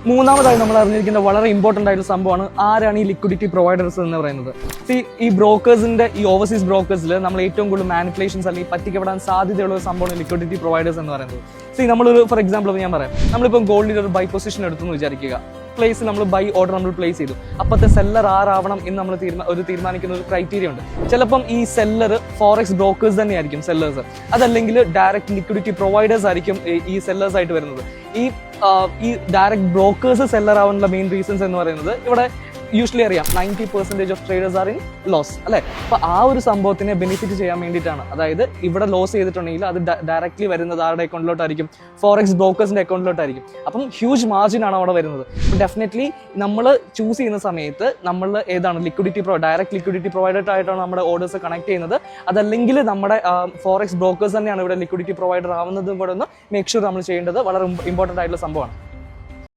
മൂന്നാമതായി നമ്മൾ അറിഞ്ഞിരിക്കുന്ന വളരെ ഇമ്പോർട്ടൻ്റ് ആയിട്ടുള്ള സംഭവമാണ് ആരാണ് ഈ ലിക്വിഡിറ്റി പ്രൊവൈഡേഴ്സ് എന്ന് പറയുന്നത്. ഈ ബ്രോക്കേഴ്സിന്റെ ഈ ഓവർസീസ് ബ്രോക്കേഴ്സിൽ നമ്മൾ ഏറ്റവും കൂടുതൽ മാനിപ്പുലേഷൻസ് അല്ലെങ്കിൽ പറ്റിക്കപ്പെടാൻ സാധ്യതയുള്ള ഒരു സംഭവമാണ് ലിക്വിഡിറ്റി പ്രൊവൈഡേഴ്സ് എന്ന് പറയുന്നത്. നമ്മളൊരു ഫോർ എക്സാമ്പിൾ ഞാൻ പറയാം, നമ്മളിപ്പോൾ ഗോൾഡിൽ ഒരു ബൈ പൊസിഷൻ എടുത്തെന്ന് വിചാരിക്കുക. പ്ലേസ് നമ്മൾ ബൈ ഓർഡർ നമ്മൾ പ്ലേസ് ചെയ്തു. അപ്പോഴത്തെ സെല്ലർ ആരാവണം എന്ന് നമ്മൾ തീരുമാനിക്കുന്ന ഒരു ക്രൈറ്റീരിയ ഉണ്ട്. ചിലപ്പം ഈ സെല്ലർ ഫോറക്സ് ബ്രോക്കേഴ്സ് തന്നെയായിരിക്കും സെല്ലേഴ്സ്, അതല്ലെങ്കിൽ ഡയറക്റ്റ് ലിക്വിഡിറ്റി പ്രൊവൈഡേഴ്സ് ആയിരിക്കും ഈ സെല്ലേഴ്സ് ആയിട്ട് വരുന്നത്. ഈ ഡയറക്റ്റ് ബ്രോക്കേഴ്സ് സെല്ലർ ആവാനുള്ള മെയിൻ റീസൺസ് എന്ന് പറയുന്നത് ഇവിടെ യൂഷ്വലി അറിയാം 90% of traders are in loss അല്ലേ. അപ്പോൾ ആ ഒരു സംഭവത്തിനെ ബെനിഫിറ്റ് ചെയ്യാൻ വേണ്ടിയിട്ടാണ്. അതായത് ഇവിടെ ലോസ് ചെയ്തിട്ടുണ്ടെങ്കിൽ അത് ഡയറക്റ്റ്ലി വരുന്നത് ആരുടെ അക്കൗണ്ടിലോട്ടായിരിക്കും? ഫോറക്സ് ബ്രോക്കേഴ്സിന്റെ അക്കൗണ്ടിലോട്ടായിരിക്കും. അപ്പം ഹ്യൂജ് മാർജിൻ ആണ് അവിടെ വരുന്നത്. അപ്പോൾ ഡെഫിനറ്റ്ലി നമ്മൾ ചൂസ് ചെയ്യുന്ന സമയത്ത് നമ്മൾ ഏതാണ് ഡയറക്റ്റ് ലിക്വിഡിറ്റി പ്രൊവൈഡർ ആയിട്ടാണ് നമ്മുടെ ഓർഡേഴ്സ് കണക്ട് ചെയ്യുന്നത്, അതല്ലെങ്കിൽ നമ്മുടെ ഫോറക്സ് ബ്രോക്കേഴ്സ് തന്നെയാണ് ഇവിടെ ലിക്വിഡിറ്റി പ്രൊവൈഡർ ആവുന്നതും കൂടെ ഒന്ന് മേക്ക് ഷുവർ നമ്മൾ ചെയ്യേണ്ടത് വളരെ ഇമ്പോർട്ടൻ്റ് ആയിട്ടുള്ള സംഭവമാണ്.